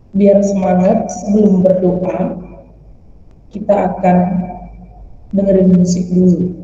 Biar semangat sebelum berdoa, kita akan dengerin musik dulu.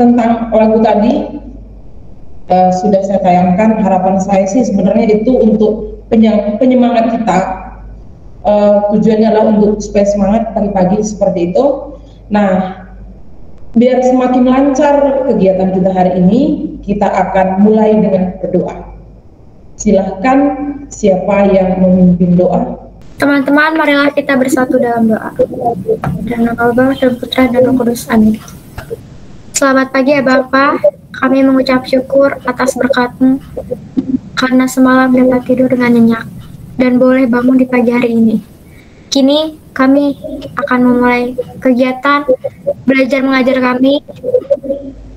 Tentang lagu tadi sudah saya tayangkan. Harapan saya sih sebenarnya itu untuk penyemangat kita. Tujuannya adalah untuk supaya semangat pagi-pagi seperti itu. Nah, biar semakin lancar kegiatan kita hari ini, kita akan mulai dengan berdoa. Silahkan siapa yang memimpin doa. Teman-teman, marilah kita bersatu dalam doa. Dan nama Bapa dan Putra dan Roh Kudus. Amin. Selamat pagi ya Bapak, kami mengucap syukur atas berkat-Mu karena semalam dapat tidur dengan nyenyak dan boleh bangun di pagi hari ini. Kini kami akan memulai kegiatan belajar mengajar kami.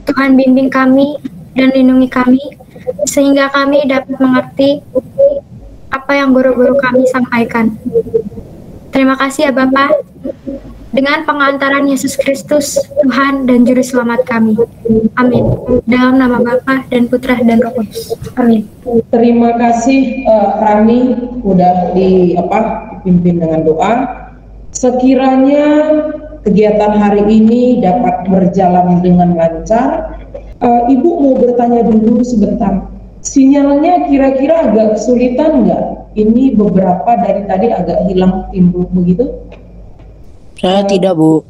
Tuhan bimbing kami dan lindungi kami sehingga kami dapat mengerti apa yang guru-guru kami sampaikan. Terima kasih ya Bapak. Dengan pengantaran Yesus Kristus, Tuhan dan Juru Selamat kami. Amin. Dalam nama Bapa dan Putra dan Roh Kudus. Amin. Terima kasih Rani udah dipimpin dengan doa. Sekiranya kegiatan hari ini dapat berjalan dengan lancar. Ibu mau bertanya dulu sebentar. Sinyalnya kira-kira agak kesulitan nggak? Ini beberapa dari tadi agak hilang timbul begitu. Saya tidak, Bu.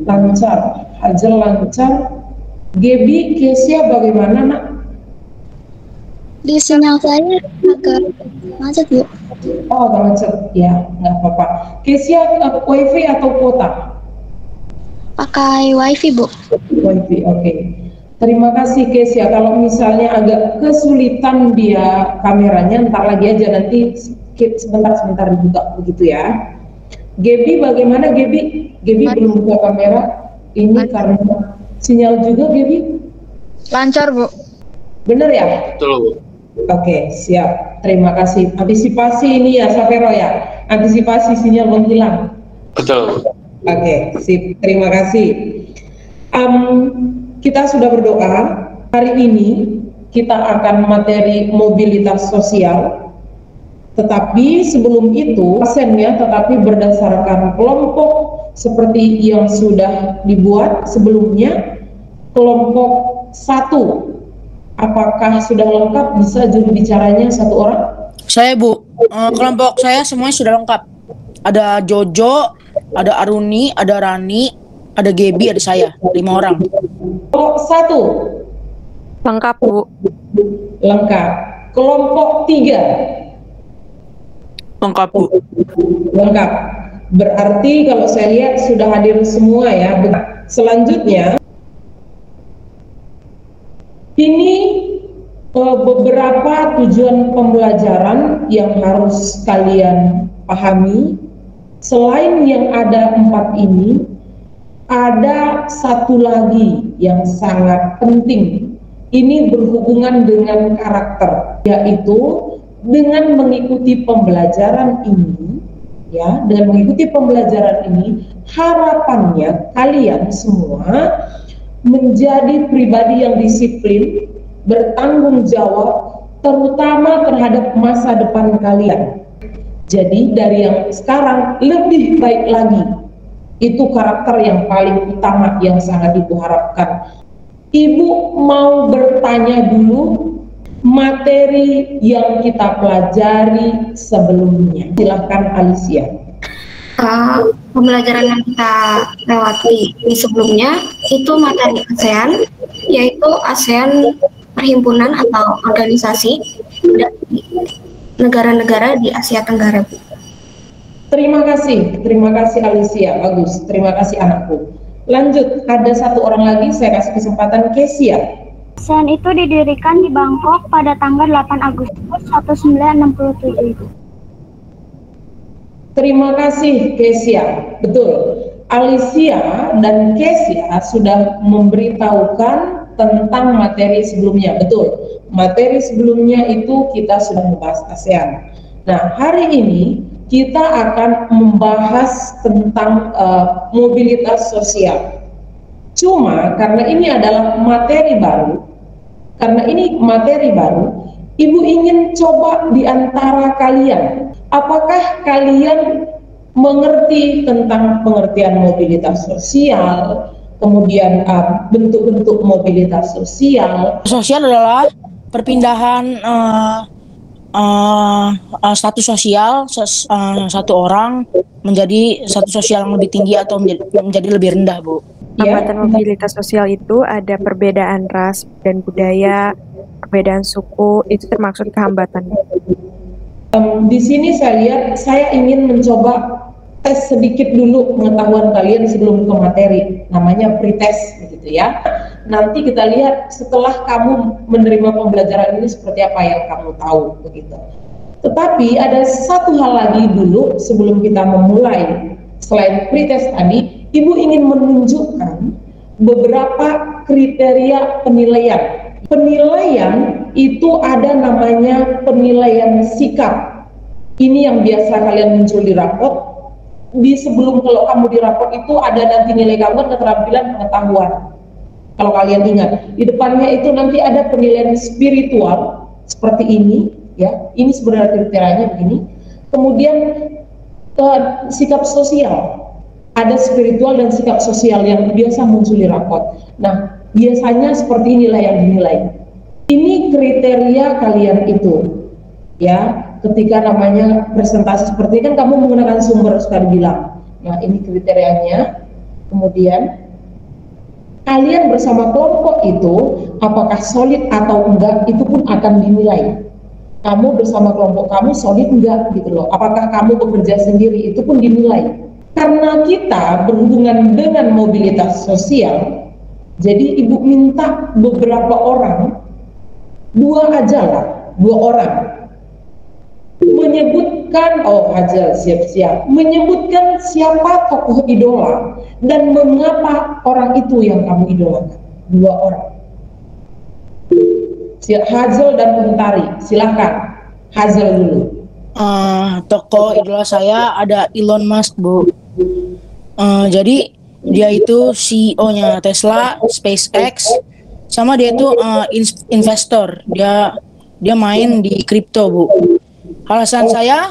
Lancar, Hazel lancar. Gebi, Kesia bagaimana, Nak? Di sinyal saya agak macet, Bu. Oh, agak macet. Ya, nggak apa-apa. Kesia, wifi atau kuota? Pakai wifi, Bu. Wifi, oke. Terima kasih, Kesia. Kalau misalnya agak kesulitan dia kameranya, ntar lagi aja, nanti sebentar dibuka begitu ya. Gebi bagaimana Gebi? Gebi belum buka kamera. Ini karena sinyal juga Gebi? Lancar Bu. Bener ya? Betul Bu. Oke, siap. Terima kasih. Antisipasi ini ya Safero ya? Antisipasi sinyal menghilang. Betul Bu. Oke, sip. Terima kasih. Kita sudah berdoa. Hari ini kita akan materi mobilitas sosial. Tetapi sebelum itu, pasennya tetapi berdasarkan kelompok seperti yang sudah dibuat sebelumnya. Kelompok 1, apakah sudah lengkap? Bisa juru bicaranya satu orang? Saya, Bu. Kelompok saya semuanya sudah lengkap. Ada Jojo, ada Aruni, ada Rani, ada Gebi, ada saya. 5 orang. Kelompok 1? Lengkap Bu. Lengkap. Kelompok 3? Lengkap, Bu. Lengkap. Berarti kalau saya lihat sudah hadir semua ya. Selanjutnya, ini beberapa tujuan pembelajaran yang harus kalian pahami. Selain yang ada 4 ini, ada satu lagi yang sangat penting. Ini berhubungan dengan karakter, yaitu dengan mengikuti pembelajaran ini, ya, dengan mengikuti pembelajaran ini, harapannya kalian semua menjadi pribadi yang disiplin, bertanggung jawab, terutama terhadap masa depan kalian. Jadi dari yang sekarang lebih baik lagi. Itu karakter yang paling utama yang sangat Ibu harapkan. Ibu mau bertanya dulu materi yang kita pelajari sebelumnya. Silahkan Alicia. Pembelajaran yang kita lewati di sebelumnya itu materi ASEAN, yaitu ASEAN perhimpunan atau organisasi dari negara-negara di Asia Tenggara. Terima kasih Alicia, bagus. Terima kasih anakku. Lanjut, ada satu orang lagi, saya kasih kesempatan, Kesia. ASEAN itu didirikan di Bangkok pada tanggal 8 Agustus 1967. Terima kasih Kesia, betul. Alicia dan Kesia sudah memberitahukan tentang materi sebelumnya, betul. Materi sebelumnya itu kita sudah membahas ASEAN. Nah, hari ini kita akan membahas tentang mobilitas sosial. Cuma karena ini adalah materi baru, Ibu ingin coba di antara kalian, apakah kalian mengerti tentang pengertian mobilitas sosial, kemudian bentuk-bentuk mobilitas sosial? Sosial adalah perpindahan status sosial satu orang menjadi status sosial yang lebih tinggi atau menjadi lebih rendah, Bu. Hambatan mobilitas sosial itu ada perbedaan ras dan budaya, perbedaan suku, itu termasuk kehambatan. Di sini saya ingin mencoba tes sedikit dulu pengetahuan kalian sebelum ke materi, namanya pretest begitu ya. Nanti kita lihat setelah kamu menerima pembelajaran ini seperti apa yang kamu tahu begitu. Tetapi ada satu hal lagi dulu sebelum kita memulai. Selain pretest tadi, Ibu ingin menunjukkan beberapa kriteria penilaian. Penilaian itu ada namanya penilaian sikap. Ini yang biasa kalian muncul di rapot. Di sebelum kalau kamu di rapot itu ada nanti nilai kamu keterampilan pengetahuan. Kalau kalian ingat, di depannya itu nanti ada penilaian spiritual seperti ini, ya. Ini sebenarnya kriterianya begini. Kemudian sikap sosial. Ada spiritual dan sikap sosial yang biasa muncul di rapot. Nah, biasanya seperti inilah yang dinilai. Ini kriteria kalian itu, ya. Ketika namanya presentasi seperti ini kan kamu menggunakan sumber sudah dibilang. Nah, ini kriterianya. Kemudian kalian bersama kelompok itu apakah solid atau enggak itu pun akan dinilai. Kamu bersama kelompok kamu solid enggak gitu loh. Apakah kamu bekerja sendiri itu pun dinilai. Karena kita berhubungan dengan mobilitas sosial, jadi Ibu minta beberapa orang, dua orang menyebutkan, menyebutkan siapa tokoh idola dan mengapa orang itu yang kamu idolakan. Dua orang. Hazel dan Untari, silakan. Hazel dulu. Tokoh idola saya ada Elon Musk, Bu. Jadi dia itu CEO-nya Tesla, SpaceX, sama dia itu investor. Dia main di kripto, Bu. Alasan saya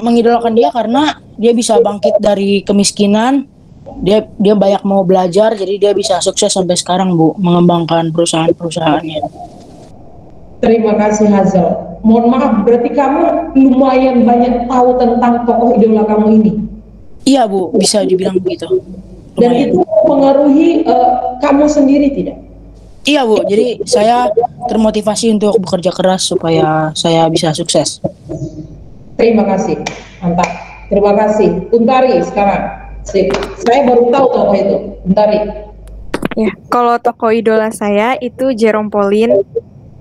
mengidolakan dia karena dia bisa bangkit dari kemiskinan. Dia banyak mau belajar, jadi dia bisa sukses sampai sekarang, Bu, mengembangkan perusahaan-perusahaannya. Terima kasih Hazel. Mohon maaf, berarti kamu lumayan banyak tahu tentang tokoh idola kamu ini. Iya, Bu, bisa dibilang begitu. Dan itu mempengaruhi kamu sendiri tidak? Iya, Bu, jadi saya termotivasi untuk bekerja keras supaya saya bisa sukses. Terima kasih, mantap. Terima kasih. Untari sekarang. Sip. Saya baru tahu tokoh itu. Untari. Ya, kalau tokoh idola saya itu Jerome Pauline.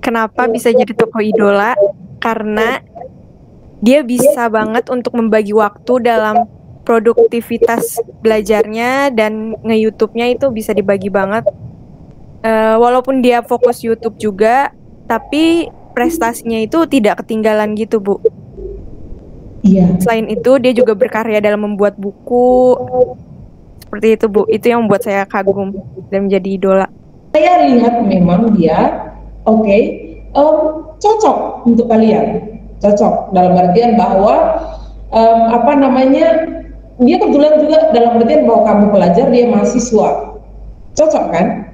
Kenapa bisa jadi tokoh idola? Karena dia bisa banget untuk membagi waktu dalam produktivitas belajarnya dan nge-YouTube-nya itu bisa dibagi banget. Walaupun dia fokus YouTube juga, tapi prestasinya itu tidak ketinggalan gitu, Bu. Iya. Selain itu, dia juga berkarya dalam membuat buku. Seperti itu, Bu. Itu yang membuat saya kagum dan menjadi idola. Saya lihat memang dia cocok untuk kalian. Cocok dalam artian bahwa dia kebetulan juga dalam artian bahwa kamu pelajar, dia mahasiswa. Cocok kan?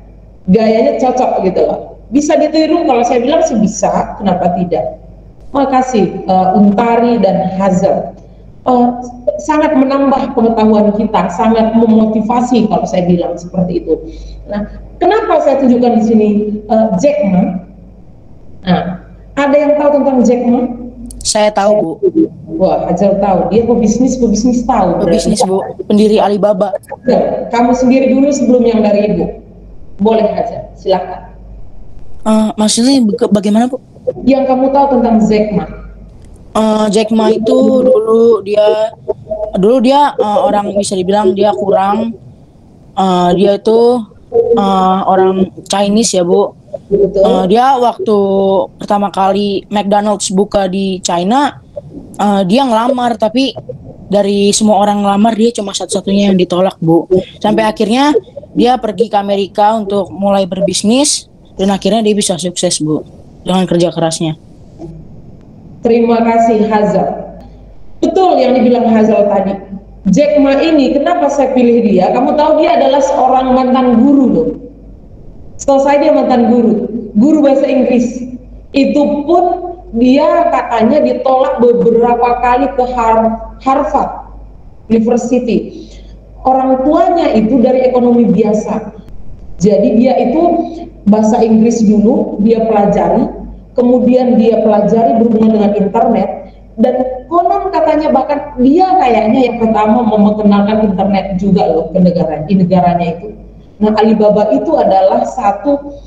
Gayanya cocok gitu loh. Bisa ditiru, kalau saya bilang sih bisa, kenapa tidak? Makasih Untari dan Hazel. Sangat menambah pengetahuan kita, sangat memotivasi kalau saya bilang seperti itu. Nah, kenapa saya tunjukkan di sini Jack Ma? Nah, ada yang tahu tentang Jack Ma? Saya tahu, Bu. Wah, Hazel tahu. Dia pebisnis tahu. Pebisnis, Bu. Pendiri Alibaba. Nah, kamu sendiri dulu sebelum yang dari Ibu. Boleh Hazel, silakan. Maksudnya bagaimana, Bu? Yang kamu tahu tentang Jack Ma. Jack Ma itu dulu dia orang bisa dibilang dia kurang. Dia itu orang Chinese ya, Bu. Betul. Dia waktu pertama kali McDonald's buka di China, dia ngelamar, tapi dari semua orang ngelamar dia cuma satu-satunya yang ditolak, Bu. Sampai akhirnya dia pergi ke Amerika untuk mulai berbisnis, dan akhirnya dia bisa sukses, Bu, dengan kerja kerasnya. Terima kasih Hazel. Betul yang dibilang Hazel tadi. Jack Ma ini kenapa saya pilih dia? Kamu tahu dia adalah seorang mantan guru loh. Selesai dia mantan guru bahasa Inggris. Itu pun dia katanya ditolak beberapa kali ke Harvard University. Orang tuanya itu dari ekonomi biasa. Jadi dia itu bahasa Inggris dulu dia pelajari, kemudian dia pelajari berhubungan dengan internet, dan konon katanya bahkan dia kayaknya yang pertama memperkenalkan internet juga loh di negaranya itu. Nah, Alibaba itu adalah satu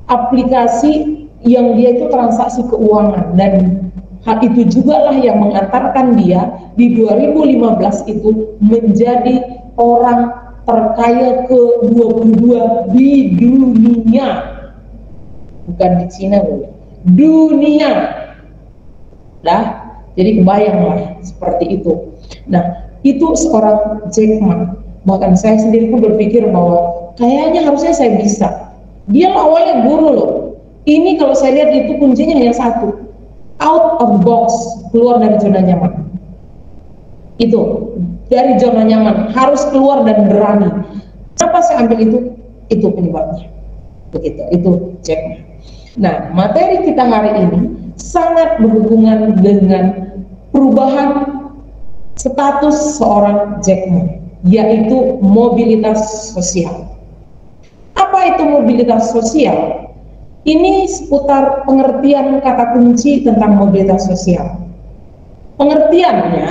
aplikasi yang dia itu transaksi keuangan, dan hal itu juga lah yang mengantarkan dia di 2015 itu menjadi orang terkaya ke-22 di dunia, bukan di Cina loh, dunia. Dah, jadi kebayanglah seperti itu. Nah, itu seorang Jack Ma. Bahkan saya sendiri pun berpikir bahwa kayaknya harusnya saya bisa. Dia awalnya guru loh. Ini kalau saya lihat itu kuncinya hanya satu, out of box, keluar dari zona nyaman. Itu dari zona nyaman, harus keluar dan berani. Kenapa saya ambil itu? Itu penyebabnya. Begitu, itu Jack Ma. Nah, materi kita hari ini sangat berhubungan dengan perubahan status seorang Jack Ma, yaitu mobilitas sosial. Apa itu mobilitas sosial? Ini seputar pengertian kata kunci tentang mobilitas sosial. Pengertiannya,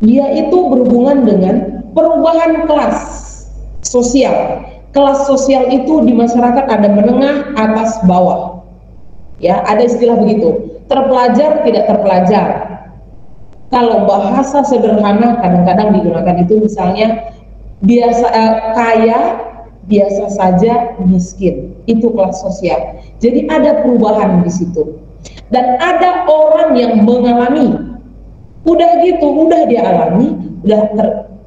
dia itu berhubungan dengan perubahan kelas sosial. Kelas sosial itu di masyarakat ada menengah, atas, bawah. Ya, ada istilah begitu. Terpelajar, tidak terpelajar. Kalau bahasa sederhana kadang-kadang digunakan itu misalnya biasa kaya, biasa saja, miskin. Itu kelas sosial. Jadi ada perubahan di situ. Dan ada orang yang mengalami, udah gitu, udah dia alami,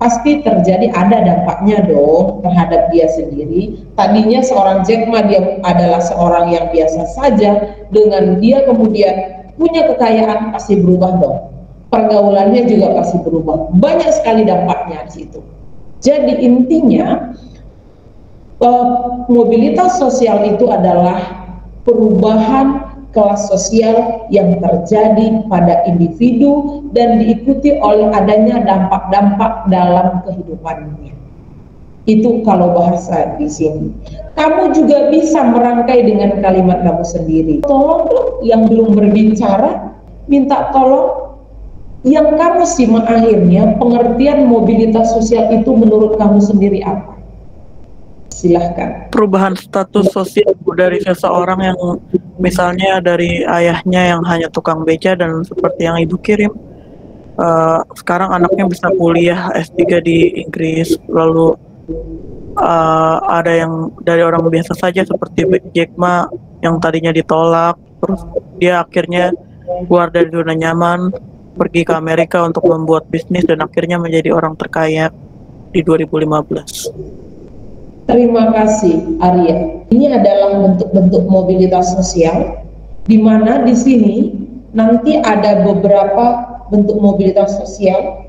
pasti terjadi, ada dampaknya dong terhadap dia sendiri. Tadinya seorang Jack Ma dia adalah seorang yang biasa saja, dengan dia kemudian punya kekayaan, pasti berubah dong. Pergaulannya juga pasti berubah. Banyak sekali dampaknya di situ. Jadi intinya mobilitas sosial itu adalah perubahan kelas sosial yang terjadi pada individu dan diikuti oleh adanya dampak-dampak dalam kehidupannya. Itu kalau bahasa di sini. Kamu juga bisa merangkai dengan kalimat kamu sendiri. Tolong yang belum berbicara, minta tolong. Yang kamu simak akhirnya, pengertian mobilitas sosial itu menurut kamu sendiri apa? Silahkan. Perubahan status sosial dari seseorang yang misalnya dari ayahnya yang hanya tukang beca dan seperti yang ibu kirim, sekarang anaknya bisa kuliah S3 di Inggris, lalu ada yang dari orang biasa saja seperti Jack Ma yang tadinya ditolak, terus dia akhirnya keluar dari zona nyaman, pergi ke Amerika untuk membuat bisnis dan akhirnya menjadi orang terkaya di 2015. Terima kasih Arya. Ini adalah bentuk-bentuk mobilitas sosial, di mana di sini nanti ada beberapa bentuk mobilitas sosial.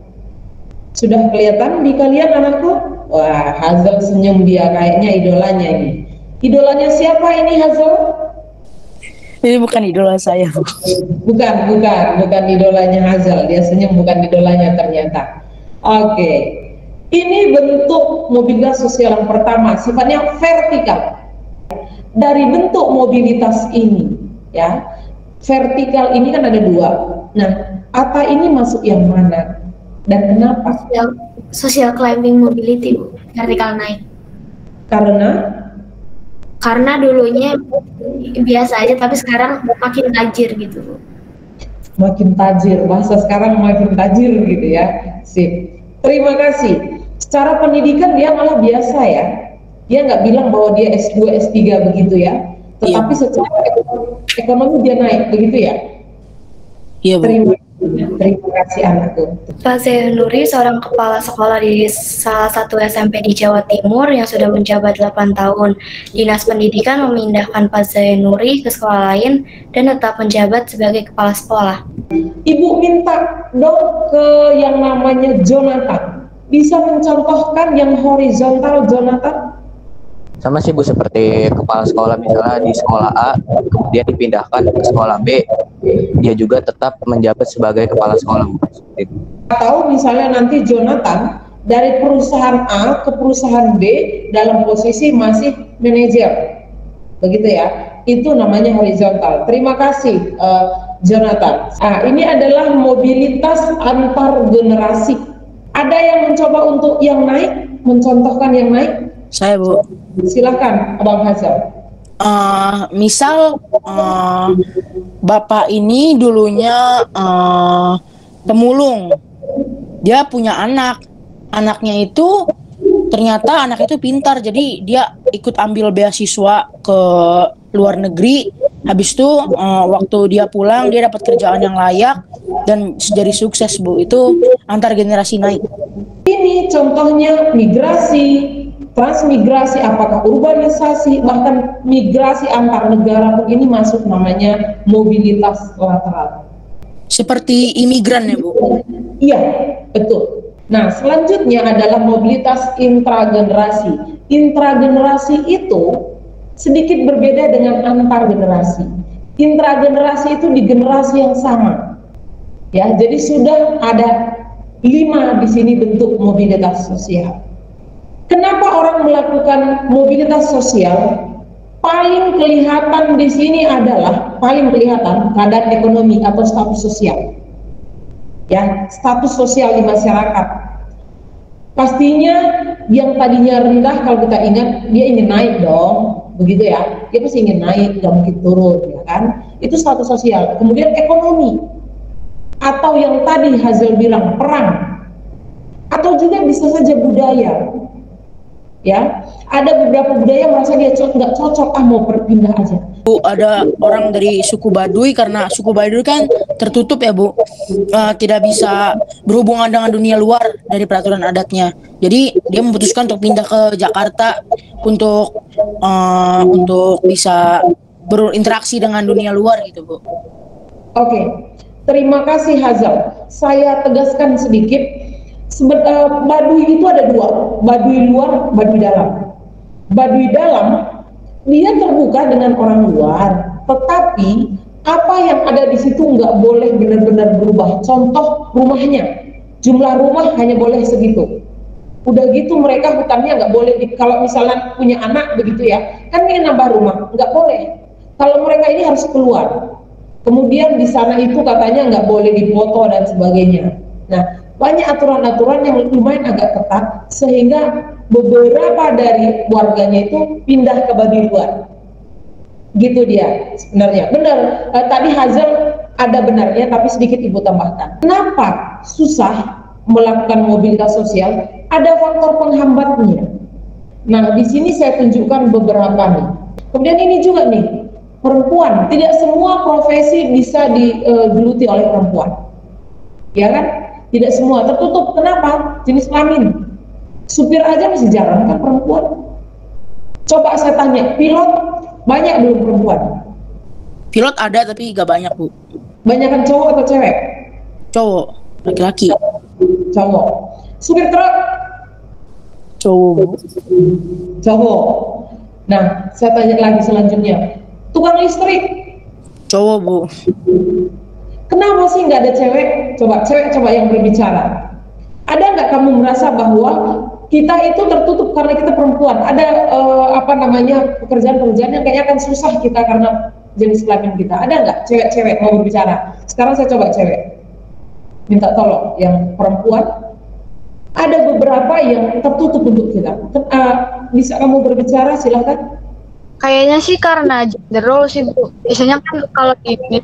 Sudah kelihatan di kalian anakku? Wah, Hazel senyum, dia kayaknya idolanya ini. Idolanya siapa ini Hazel? Ini bukan idola saya, Bu. Bukan idolanya Hazel. Dia senyum, bukan idolanya ternyata. Oke. Ini bentuk mobilitas sosial yang pertama, sifatnya vertikal. Dari bentuk mobilitas ini, ya, vertikal ini kan ada dua. Nah, ATA ini masuk yang mana dan kenapa? Social climbing mobility, Bu. Vertikal naik. Karena dulunya biasa aja, tapi sekarang makin tajir gitu, Bu. Makin tajir, bahasa sekarang makin tajir gitu ya. Sip. Terima kasih. Secara pendidikan dia malah biasa ya. Dia nggak bilang bahwa dia S2, S3 begitu ya. Tetapi secara ekonomi dia naik begitu ya. Iya, Bu. Terima kasih anakku. Pak Zainuri, seorang kepala sekolah di salah satu SMP di Jawa Timur yang sudah menjabat 8 tahun. Dinas Pendidikan memindahkan Pak Zainuri ke sekolah lain dan tetap menjabat sebagai kepala sekolah. Ibu minta dong ke yang namanya Jonathan. Bisa mencontohkan yang horizontal, Jonathan? Sama sih Bu, seperti kepala sekolah misalnya di sekolah A, kemudian dipindahkan ke sekolah B, dia juga tetap menjabat sebagai kepala sekolah. Atau misalnya nanti Jonathan dari perusahaan A ke perusahaan B dalam posisi masih manajer, begitu ya? Itu namanya horizontal. Terima kasih Jonathan. Ini adalah mobilitas antar generasi. Ada yang mencoba untuk yang naik, mencontohkan yang naik? Saya, Bu. Silakan, Abang Hazal. Misal bapak ini dulunya pemulung, dia punya anaknya itu ternyata anak itu pintar, jadi dia ikut ambil beasiswa ke luar negeri. Habis itu waktu dia pulang dia dapat kerjaan yang layak dan jadi sukses, Bu. Itu antar generasi naik. Ini contohnya migrasi, transmigrasi, apakah urbanisasi, bahkan migrasi antar negara pun ini masuk namanya mobilitas lateral. Seperti imigran ya, Bu? Iya, betul. Nah, selanjutnya adalah mobilitas intragenerasi. Intragenerasi itu sedikit berbeda dengan antar generasi. Intragenerasi itu di generasi yang sama. Ya, jadi sudah ada 5 di sini bentuk mobilitas sosial. Kenapa orang melakukan mobilitas sosial? Paling kelihatan di sini adalah paling kelihatan keadaan ekonomi atau status sosial. Ya, status sosial di masyarakat. Pastinya yang tadinya rendah, kalau kita ingat, dia ingin naik dong, begitu ya. Dia pasti ingin naik, nggak mungkin turun, ya kan? Itu status sosial. Kemudian ekonomi, atau yang tadi Hazel bilang perang, atau juga bisa saja budaya. Ya, ada beberapa budaya merasa dia nggak cocok, mau berpindah aja. Bu, ada orang dari suku Baduy, karena suku Baduy kan tertutup ya, Bu, tidak bisa berhubungan dengan dunia luar dari peraturan adatnya. Jadi dia memutuskan untuk pindah ke Jakarta untuk bisa berinteraksi dengan dunia luar gitu, Bu. Oke, terima kasih Hazal. Saya tegaskan sedikit. Baduy itu ada 2, Baduy luar, Baduy dalam. Baduy dalam dia terbuka dengan orang luar, tetapi apa yang ada di situ nggak boleh benar-benar berubah. Contoh rumahnya, jumlah rumah hanya boleh segitu. Udah gitu mereka hutannya nggak boleh. Kalau misalnya punya anak begitu ya, kan ingin nambah rumah, nggak boleh. Kalau mereka ini harus keluar. Kemudian di sana itu katanya nggak boleh dipoto dan sebagainya. Nah, banyak aturan-aturan yang lumayan agak ketat sehingga beberapa dari warganya itu pindah ke Baduy luar. Gitu dia sebenarnya. Benar, tadi Hazel ada benarnya, tapi sedikit Ibu tambahkan. Kenapa susah melakukan mobilitas sosial? Ada faktor penghambatnya. Nah, di sini saya tunjukkan beberapa nih. Kemudian ini juga nih, perempuan. Tidak semua profesi bisa digeluti oleh perempuan. Ya kan? Tidak semua, tertutup. Kenapa? Jenis kelamin. Supir aja masih jarang kan perempuan. Coba saya tanya, pilot banyak belum perempuan? Pilot ada tapi gak banyak, Bu. Banyakan cowok atau cewek? Cowok, laki-laki. Cowok. Supir truk? Cowok, Bu. Cowok. Nah, saya tanya lagi selanjutnya. Tukang listrik? Cowok, Bu. Kenapa sih nggak ada cewek? Coba yang berbicara. Ada nggak kamu merasa bahwa kita itu tertutup karena kita perempuan? Ada pekerjaan-pekerjaan yang kayaknya akan susah kita karena jenis kelamin kita. Ada nggak cewek-cewek mau berbicara? Sekarang saya coba cewek. minta tolong. Yang perempuan, ada beberapa yang tertutup untuk kita. Bisa kamu berbicara, silahkan. Kayaknya sih karena gender role sih Bu. Biasanya kan kalau ini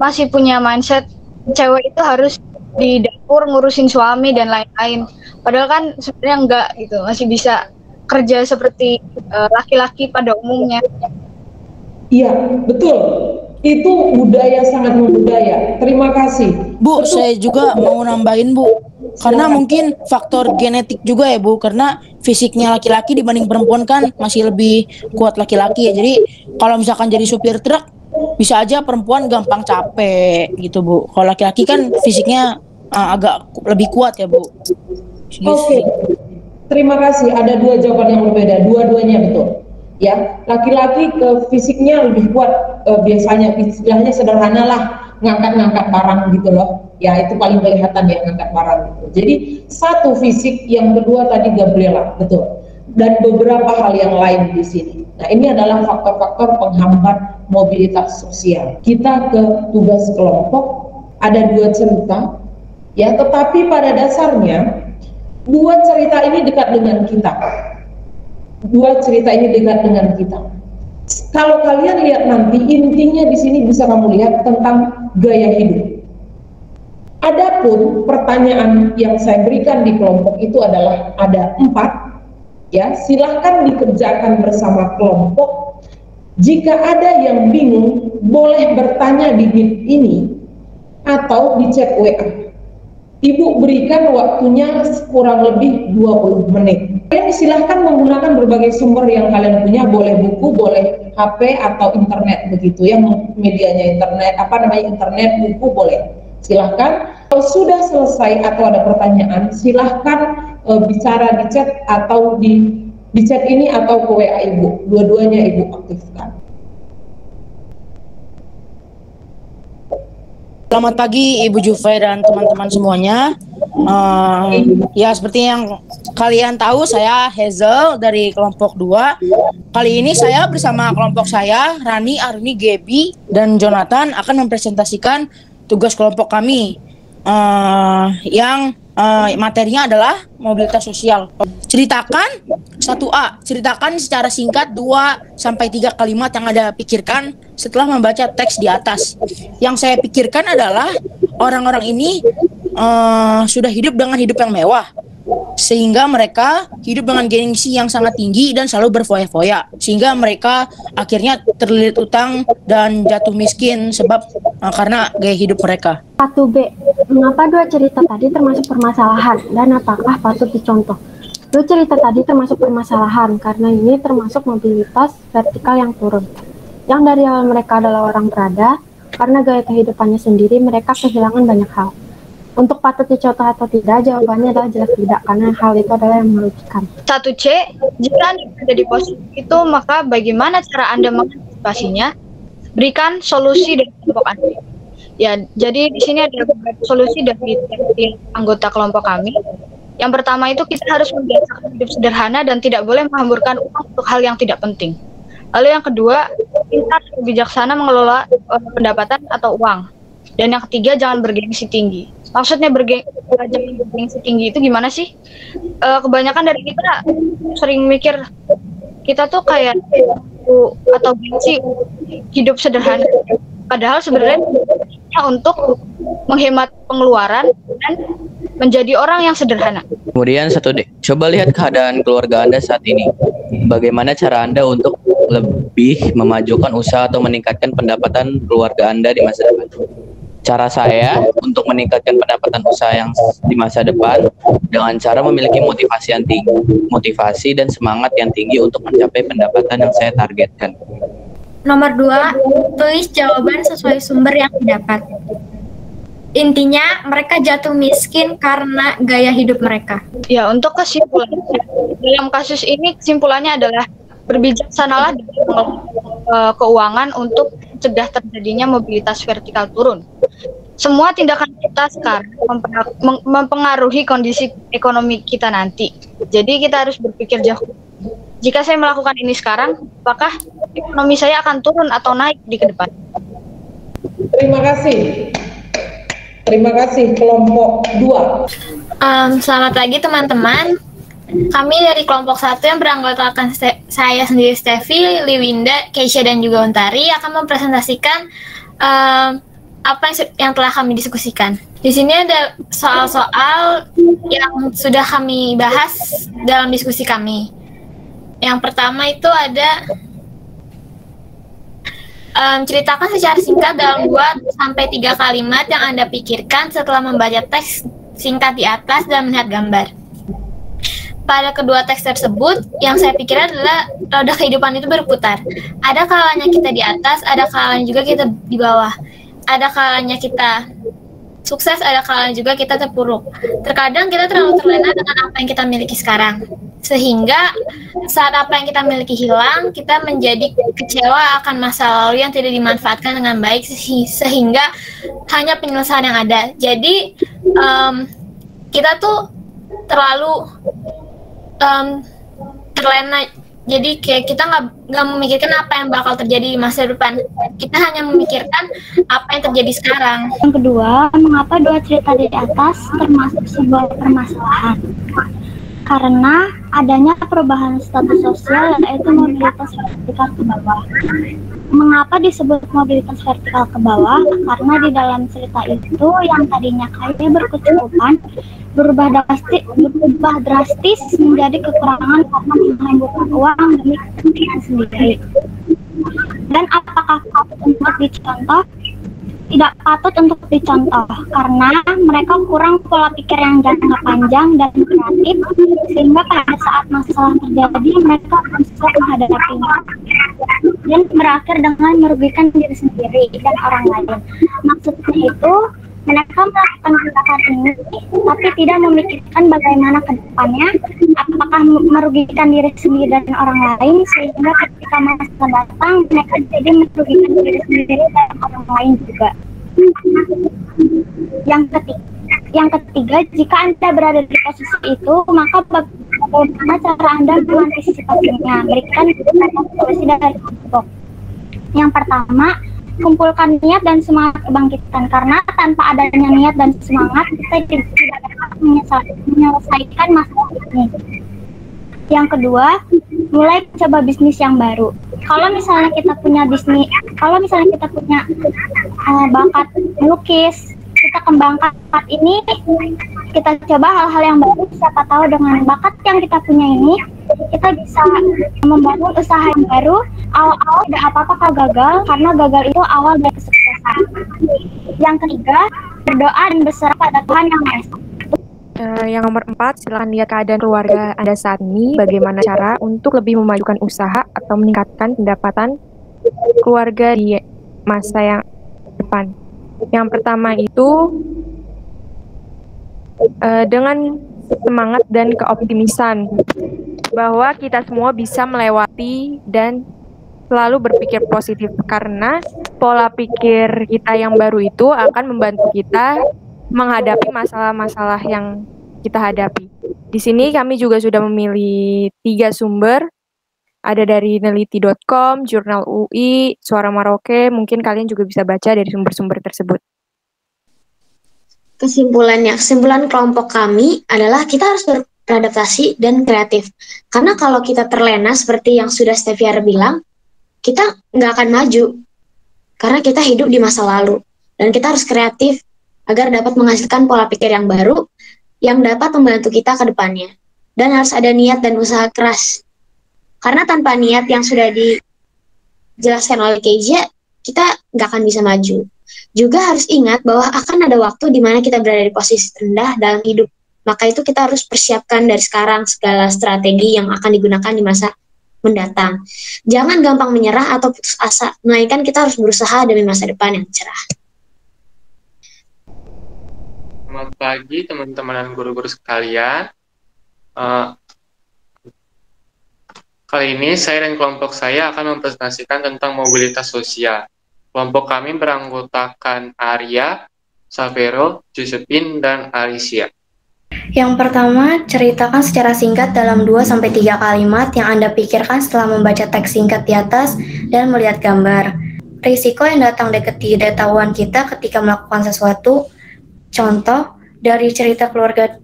masih punya mindset cewek itu harus di dapur ngurusin suami dan lain-lain. Padahal kan sebenarnya enggak gitu, masih bisa kerja seperti laki-laki pada umumnya. Iya, betul. Itu budaya, sangat membudaya. Terima kasih. Bu, Betul. saya juga mau nambahin Bu, karena mungkin faktor genetik juga ya Bu, karena fisiknya laki-laki dibanding perempuan kan masih lebih kuat laki-laki ya. Jadi kalau misalkan jadi supir truk, bisa aja perempuan gampang capek gitu Bu. Kalau laki-laki kan fisiknya agak lebih kuat ya Bu. Oke, terima kasih. Ada dua jawaban yang berbeda, dua-duanya betul. Ya, laki-laki fisiknya lebih kuat, biasanya istilahnya sederhana lah, ngangkat-ngangkat barang gitu loh. Ya, itu paling kelihatan ya, ngangkat barang gitu. Jadi satu fisik, yang kedua tadi Gabriela, betul. Dan beberapa hal yang lain di sini. Nah, ini adalah faktor-faktor penghambat mobilitas sosial. Kita ke tugas kelompok, ada dua cerita, ya, tetapi pada dasarnya dua cerita ini dekat dengan kita. Dua cerita ini dekat dengan kita. Kalau kalian lihat nanti, intinya di sini bisa kamu lihat tentang gaya hidup. Adapun pertanyaan yang saya berikan di kelompok itu adalah ada 4, ya, silahkan dikerjakan bersama kelompok. Jika ada yang bingung, boleh bertanya di Meet ini atau di chat WA. Ibu berikan waktunya kurang lebih 20 menit. Kalian silahkan menggunakan berbagai sumber yang kalian punya, boleh buku, boleh HP atau internet begitu, yang medianya internet, internet, buku boleh. Silahkan. Kalau sudah selesai atau ada pertanyaan, silahkan bicara di chat atau di chat ini atau ke WA Ibu. Dua-duanya Ibu aktifkan. Selamat pagi Ibu Jufai dan teman-teman semuanya. Ya, seperti yang kalian tahu, saya Hazel dari kelompok 2. Kali ini saya bersama kelompok saya, Rani, Arni, Gaby, dan Jonathan akan mempresentasikan tugas kelompok kami yang materinya adalah mobilitas sosial. Ceritakan 1A, ceritakan secara singkat 2-3 kalimat yang Anda pikirkan setelah membaca teks di atas. Yang saya pikirkan adalah orang-orang ini sudah hidup dengan hidup yang mewah, sehingga mereka hidup dengan gengsi yang sangat tinggi dan selalu berfoya-foya, sehingga mereka akhirnya terlilit utang dan jatuh miskin sebab karena gaya hidup mereka. 1B, mengapa dua cerita tadi termasuk permasalahan dan apakah patut dicontoh? Dua cerita tadi termasuk permasalahan karena ini termasuk mobilitas vertikal yang turun. Yang dari awal mereka adalah orang berada, karena gaya kehidupannya sendiri mereka kehilangan banyak hal. Untuk patut dicontoh atau tidak, jawabannya adalah jelas tidak, karena hal itu adalah yang merugikan. 1C, jika Anda berada di posisi itu, maka bagaimana cara Anda mengantisipasinya? Berikan solusi dari kelompok Anda. Ya, jadi di sini ada beberapa solusi dari anggota kelompok kami. Yang pertama itu kita harus membiasakan hidup sederhana dan tidak boleh menghamburkan uang untuk hal yang tidak penting. Lalu yang kedua, kita harus bijaksana mengelola pendapatan atau uang. Dan yang ketiga, jangan bergengsi tinggi. Maksudnya bergengsi tinggi itu gimana sih? Kebanyakan dari kita sering mikir kita tuh kayak atau gengsi hidup sederhana. Padahal sebenarnya untuk menghemat pengeluaran dan menjadi orang yang sederhana. Kemudian 1D, coba lihat keadaan keluarga Anda saat ini. Bagaimana cara Anda untuk lebih memajukan usaha atau meningkatkan pendapatan keluarga Anda di masa depan? Cara saya untuk meningkatkan pendapatan usaha yang di masa depan dengan cara memiliki motivasi yang tinggi, motivasi dan semangat yang tinggi untuk mencapai pendapatan yang saya targetkan. Nomor 2, tulis jawaban sesuai sumber yang didapat. Intinya, mereka jatuh miskin karena gaya hidup mereka. Ya, untuk kesimpulannya, dalam kasus ini kesimpulannya adalah berbijaksanalah dalam keuangan untuk cegah terjadinya mobilitas vertikal turun. Semua tindakan kita sekarang mempengaruhi kondisi ekonomi kita nanti. Jadi kita harus berpikir jauh. Jika saya melakukan ini sekarang, apakah ekonomi saya akan turun atau naik di ke depan? Terima kasih. Terima kasih kelompok 2. Selamat pagi teman-teman. Kami dari kelompok 1 yang beranggotakan saya sendiri, Stevi, Liwinda, Keisha, dan juga Untari akan mempresentasikan apa yang telah kami diskusikan. Di sini ada soal-soal yang sudah kami bahas dalam diskusi kami. Yang pertama itu ada ceritakan secara singkat dalam 2-3 kalimat yang Anda pikirkan setelah membaca teks singkat di atas dan melihat gambar. Pada kedua teks tersebut, yang saya pikir adalah roda kehidupan itu berputar. Ada kalanya kita di atas, ada kalanya juga kita di bawah. Ada kalanya kita sukses, ada kalanya juga kita terpuruk. Terkadang kita terlalu terlena dengan apa yang kita miliki sekarang. Sehingga saat apa yang kita miliki hilang, kita menjadi kecewa akan masa lalu yang tidak dimanfaatkan dengan baik, sehingga hanya penyelesaian yang ada. Jadi kita tuh terlalu terlena, jadi kayak kita nggak memikirkan apa yang bakal terjadi di masa depan. Kita hanya memikirkan apa yang terjadi sekarang. Yang kedua, mengapa dua cerita di atas termasuk sebuah permasalahan? Karena adanya perubahan status sosial, yaitu mobilitas vertikal ke bawah. Mengapa disebut mobilitas vertikal ke bawah? Karena di dalam cerita itu yang tadinya kaya berkecukupan berubah drastis menjadi kekurangan karena mengumpulkan uang demi kepentingan sendiri. Dan apakah patut untuk dicontoh? Tidak patut untuk dicontoh karena mereka kurang pola pikir yang jangka panjang dan kreatif, sehingga pada saat masalah terjadi mereka bisa menghadapinya dan berakhir dengan merugikan diri sendiri dan orang lain. Maksudnya itu, mereka melakukan tindakan ini tapi tidak memikirkan bagaimana ke depannya, apakah merugikan diri sendiri dan orang lain, sehingga ketika masa datang mereka jadi merugikan diri sendiri dan orang lain juga. Yang ketiga, jika Anda berada di posisi itu, maka bagaimana cara Anda mengantisipasinya? Berikan solusi dari kelompok. Yang pertama, kumpulkan niat dan semangat kebangkitan, karena tanpa adanya niat dan semangat kita tidak dapat menyelesaikan masalah ini. Yang kedua, mulai coba bisnis yang baru. Kalau misalnya kita punya bakat melukis, kita kembangkan bakat ini, kita coba hal-hal yang baru. Siapa tahu dengan bakat yang kita punya ini, kita bisa membangun usaha yang baru. Awal-awal tidak apa-apa kalau gagal, karena gagal itu awal dari kesuksesan. Yang ketiga, berdoa dan berserah pada Tuhan Yang Maha Esa. Yang nomor 4, silakan lihat keadaan keluarga Anda saat ini, bagaimana cara untuk lebih memajukan usaha atau meningkatkan pendapatan keluarga di masa yang depan. Yang pertama itu dengan semangat dan keoptimisan bahwa kita semua bisa melewati dan selalu berpikir positif, karena pola pikir kita yang baru itu akan membantu kita menghadapi masalah-masalah yang kita hadapi. Di sini kami juga sudah memilih 3 sumber. Ada dari neliti.com, Jurnal UI, Suara Maroke. Mungkin kalian juga bisa baca dari sumber-sumber tersebut. Kesimpulan kelompok kami adalah kita harus beradaptasi dan kreatif. Karena kalau kita terlena seperti yang sudah Steviar bilang, kita nggak akan maju. Karena kita hidup di masa lalu. Dan kita harus kreatif agar dapat menghasilkan pola pikir yang baru yang dapat membantu kita ke depannya. Dan harus ada niat dan usaha keras. Karena tanpa niat yang sudah dijelaskan oleh Keija, kita nggak akan bisa maju. Juga harus ingat bahwa akan ada waktu di mana kita berada di posisi rendah dalam hidup. Maka itu kita harus persiapkan dari sekarang segala strategi yang akan digunakan di masa mendatang. Jangan gampang menyerah atau putus asa, melainkan kita harus berusaha demi masa depan yang cerah. Selamat pagi teman-teman dan guru-guru sekalian. Kali ini saya dan kelompok saya akan mempresentasikan tentang mobilitas sosial. Kelompok kami beranggotakan Arya, Savero, Josephine, dan Alicia. Yang pertama, ceritakan secara singkat dalam 2-3 kalimat yang Anda pikirkan setelah membaca teks singkat di atas dan melihat gambar. Risiko yang datang dari ketidaktahuan kita ketika melakukan sesuatu, Contoh dari cerita keluarga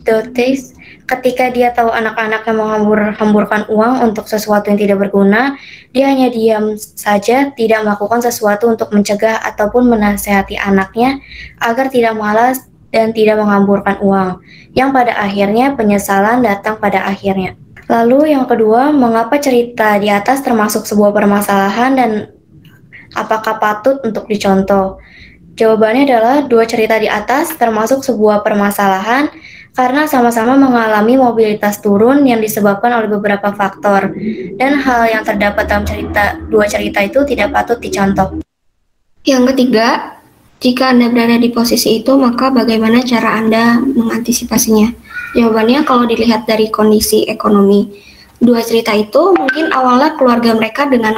Dotes, ketika dia tahu anak-anaknya menghambur-hamburkan uang untuk sesuatu yang tidak berguna, dia hanya diam saja, tidak melakukan sesuatu untuk mencegah ataupun menasehati anaknya agar tidak malas dan tidak menghamburkan uang, yang pada akhirnya penyesalan datang pada akhirnya. Lalu yang kedua, mengapa cerita di atas termasuk sebuah permasalahan dan apakah patut untuk dicontoh? Jawabannya adalah dua cerita di atas termasuk sebuah permasalahan karena sama-sama mengalami mobilitas turun yang disebabkan oleh beberapa faktor, dan hal yang terdapat dalam dua cerita itu tidak patut dicontoh. Yang ketiga, jika Anda berada di posisi itu, maka bagaimana cara Anda mengantisipasinya? Jawabannya kalau dilihat dari kondisi ekonomi. Dua cerita itu mungkin awalnya keluarga mereka dengan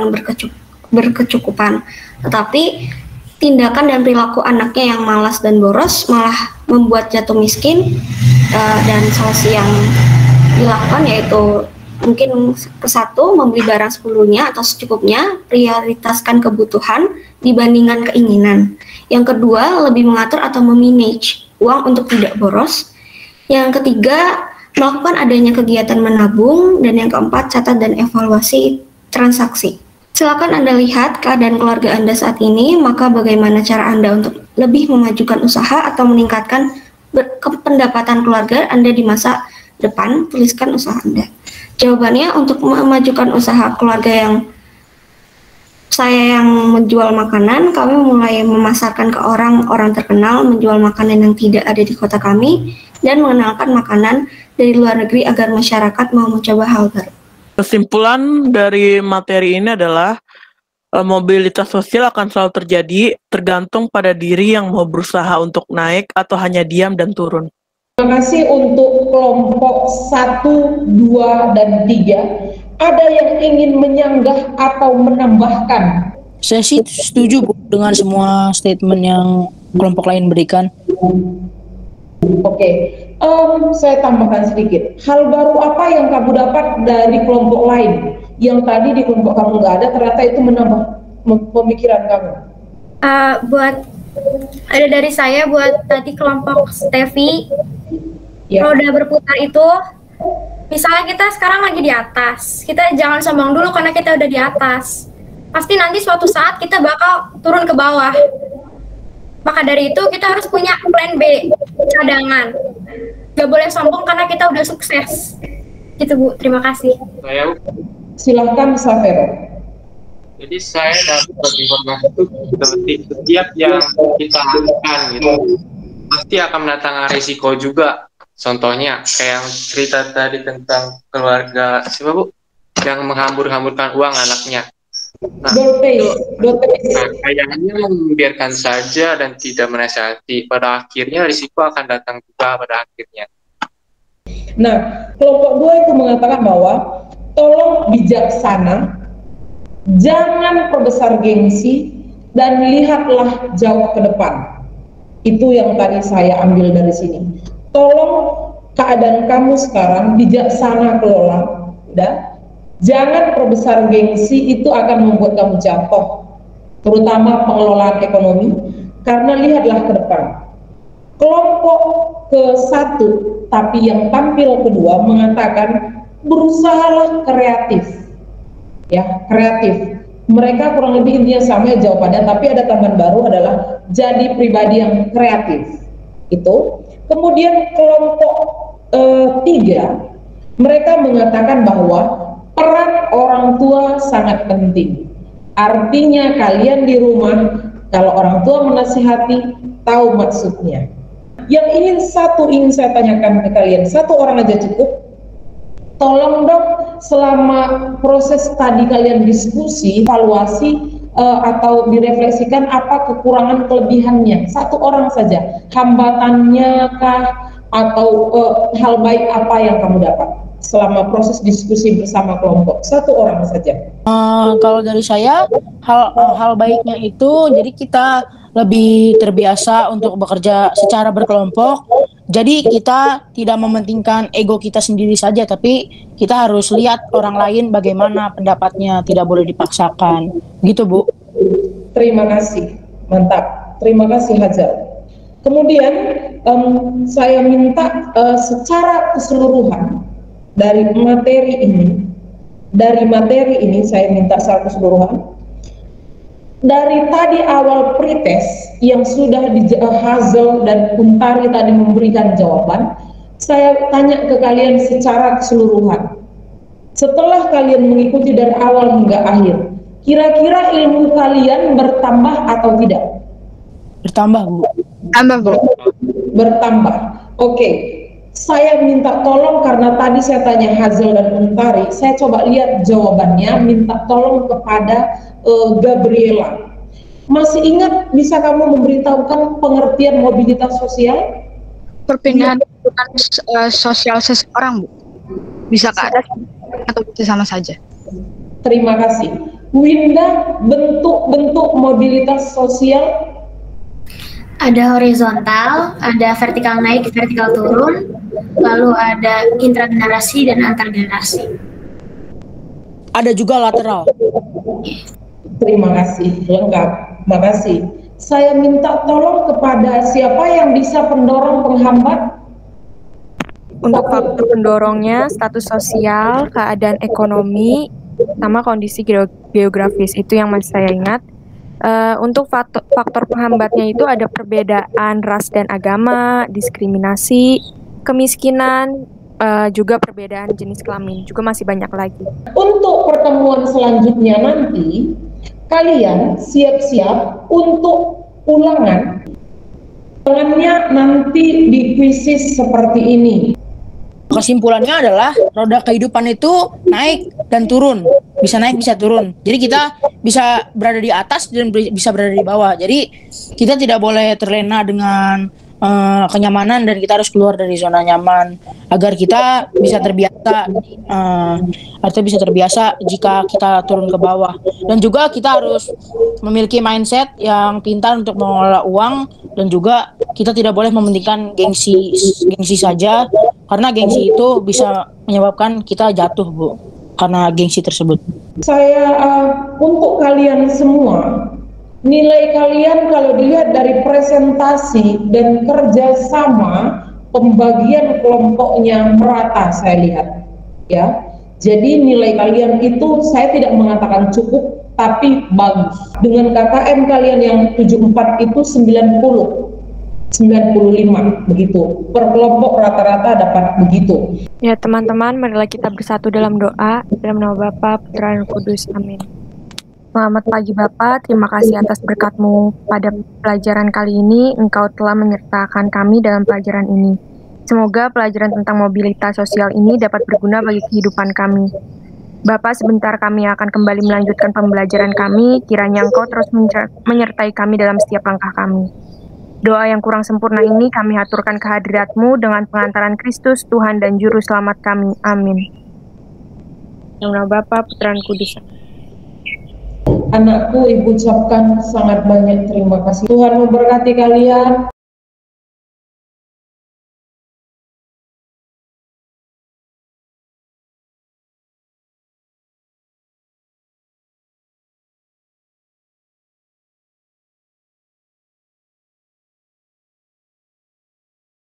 berkecukupan, tetapi tindakan dan perilaku anaknya yang malas dan boros malah membuat jatuh miskin, dan solusi yang dilakukan yaitu mungkin satu, membeli barang seperlunya atau secukupnya, prioritaskan kebutuhan dibandingkan keinginan. Yang kedua, lebih mengatur atau memanage uang untuk tidak boros. Yang ketiga, melakukan adanya kegiatan menabung. Dan yang keempat, catat dan evaluasi transaksi. Silakan Anda lihat keadaan keluarga Anda saat ini, maka bagaimana cara Anda untuk lebih memajukan usaha atau meningkatkan pendapatan keluarga Anda di masa depan. Tuliskan usaha Anda. Jawabannya, untuk memajukan usaha keluarga yang menjual makanan, kami mulai memasarkan ke orang-orang terkenal, menjual makanan yang tidak ada di kota kami, dan mengenalkan makanan dari luar negeri agar masyarakat mau mencoba hal baru. Kesimpulan dari materi ini adalah mobilitas sosial akan selalu terjadi tergantung pada diri yang mau berusaha untuk naik atau hanya diam dan turun. Terima kasih untuk kelompok 1, 2, dan 3. Ada yang ingin menyanggah atau menambahkan? Saya sih setuju Bu dengan semua statement yang kelompok lain berikan. Oke, saya tambahkan sedikit. Hal baru apa yang kamu dapat dari kelompok lain? Yang tadi di kelompok kamu nggak ada, ternyata itu menambah pemikiran kamu. Ada dari saya buat tadi kelompok Stevi, Ya. roda berputar itu, misalnya kita sekarang lagi di atas, kita jangan sombong dulu karena kita udah di atas. Pasti nanti suatu saat kita bakal turun ke bawah. Maka dari itu kita harus punya plan B, cadangan. Gak boleh sombong karena kita udah sukses. Gitu Bu, terima kasih. Saya, Silakan Safero. jadi saya dapat informasi itu seperti setiap yang kita lakukan gitu, pasti akan mendatangkan risiko juga. Contohnya kayak yang cerita tadi tentang keluarga siapa Bu, yang menghambur-hamburkan uang anaknya. Nah, kayaknya membiarkan saja dan tidak menasihati, pada akhirnya risiko akan datang juga pada akhirnya. Nah, kelompok 2 itu mengatakan bahwa tolong bijaksana, jangan perbesar gengsi, dan lihatlah jauh ke depan. Itu yang tadi saya ambil dari sini. Tolong keadaan kamu sekarang bijaksana kelola, udah. Jangan perbesar gengsi, itu akan membuat kamu jatuh, terutama pengelolaan ekonomi, karena lihatlah ke depan. Kelompok ke-1, tapi yang tampil kedua mengatakan berusahalah kreatif. Ya, kreatif. Mereka kurang lebih intinya sama ya jawabannya, tapi ada tambahan baru adalah jadi pribadi yang kreatif. Itu. Kemudian kelompok 3, mereka mengatakan bahwa peran orang tua sangat penting. Artinya kalian di rumah, kalau orang tua menasihati, tahu maksudnya. Yang ingin saya tanyakan ke kalian, satu orang aja cukup. Tolong dong, selama proses tadi kalian diskusi, evaluasi, atau direfleksikan apa kekurangan kelebihannya. Satu orang saja, hambatannya kah, atau hal baik apa yang kamu dapat selama proses diskusi bersama kelompok. Satu orang saja. Kalau dari saya, hal baiknya itu jadi kita lebih terbiasa untuk bekerja secara berkelompok. Jadi kita tidak mementingkan ego kita sendiri saja, tapi kita harus lihat orang lain bagaimana pendapatnya, tidak boleh dipaksakan. Gitu Bu. Terima kasih, mantap. Terima kasih Hajar. Kemudian saya minta secara keseluruhan dari materi ini saya minta secara keseluruhan dari tadi awal pretest yang sudah Hazel dan Untari tadi memberikan jawaban, saya tanya ke kalian secara keseluruhan. Setelah kalian mengikuti dari awal hingga akhir, kira-kira ilmu kalian bertambah atau tidak? Bertambah, Bu. Tambah, Bu. Bertambah. Oke. Saya minta tolong karena tadi saya tanya Hazel dan Untari, saya coba lihat jawabannya, minta tolong kepada Gabriela. Masih ingat bisa kamu memberitahukan pengertian mobilitas sosial? Perpindahan sosial seseorang, Bu. Bisa ke atas atau bisa sama saja. Terima kasih. Winda, bentuk-bentuk mobilitas sosial? Ada horizontal, ada vertikal naik, vertikal turun, lalu ada intragenerasi dan antargenerasi. Ada juga lateral. Terima kasih, lengkap. Makasih. Saya minta tolong kepada siapa yang bisa pendorong penghambat? Untuk faktor pendorongnya, status sosial, keadaan ekonomi, sama kondisi geografis. Itu yang masih saya ingat. Untuk faktor penghambatnya itu ada perbedaan ras dan agama, diskriminasi, kemiskinan, juga perbedaan jenis kelamin. Juga masih banyak lagi. Untuk pertemuan selanjutnya nanti, kalian siap-siap untuk ulangan. Ulangannya nanti di kuisis seperti ini. Kesimpulannya adalah roda kehidupan itu naik dan turun, bisa naik bisa turun. Jadi kita bisa berada di atas dan bisa berada di bawah. Jadi kita tidak boleh terlena dengan kenyamanan dan kita harus keluar dari zona nyaman agar kita bisa terbiasa. Artinya bisa terbiasa jika kita turun ke bawah. Dan juga kita harus memiliki mindset yang pintar untuk mengelola uang dan juga kita tidak boleh mementingkan gengsi saja karena gengsi itu bisa menyebabkan kita jatuh, Bu, karena gengsi tersebut. Saya untuk kalian semua, nilai kalian kalau dilihat dari presentasi dan kerjasama pembagian kelompoknya merata saya lihat, ya. Jadi nilai kalian itu saya tidak mengatakan cukup, tapi bagus. Dengan KKM kalian yang 74 itu 95 begitu. Per kelompok rata-rata dapat begitu. Ya teman-teman, marilah kita bersatu dalam doa. Dalam nama Bapa, Putra, dan Kudus. Amin. Selamat pagi Bapak, terima kasih atas berkat-Mu pada pelajaran kali ini. Engkau telah menyertakan kami dalam pelajaran ini. Semoga pelajaran tentang mobilitas sosial ini dapat berguna bagi kehidupan kami. Bapak, sebentar kami akan kembali melanjutkan pembelajaran kami. Kiranya Engkau terus menyertai kami dalam setiap langkah kami. Doa yang kurang sempurna ini kami haturkan ke hadirat-Mu dengan pengantaran Kristus, Tuhan dan Juru Selamat kami. Amin. Dalam nama Bapa, Putra, dan Kudus. Anakku, Ibu ucapkan sangat banyak terima kasih. Tuhan memberkati kalian.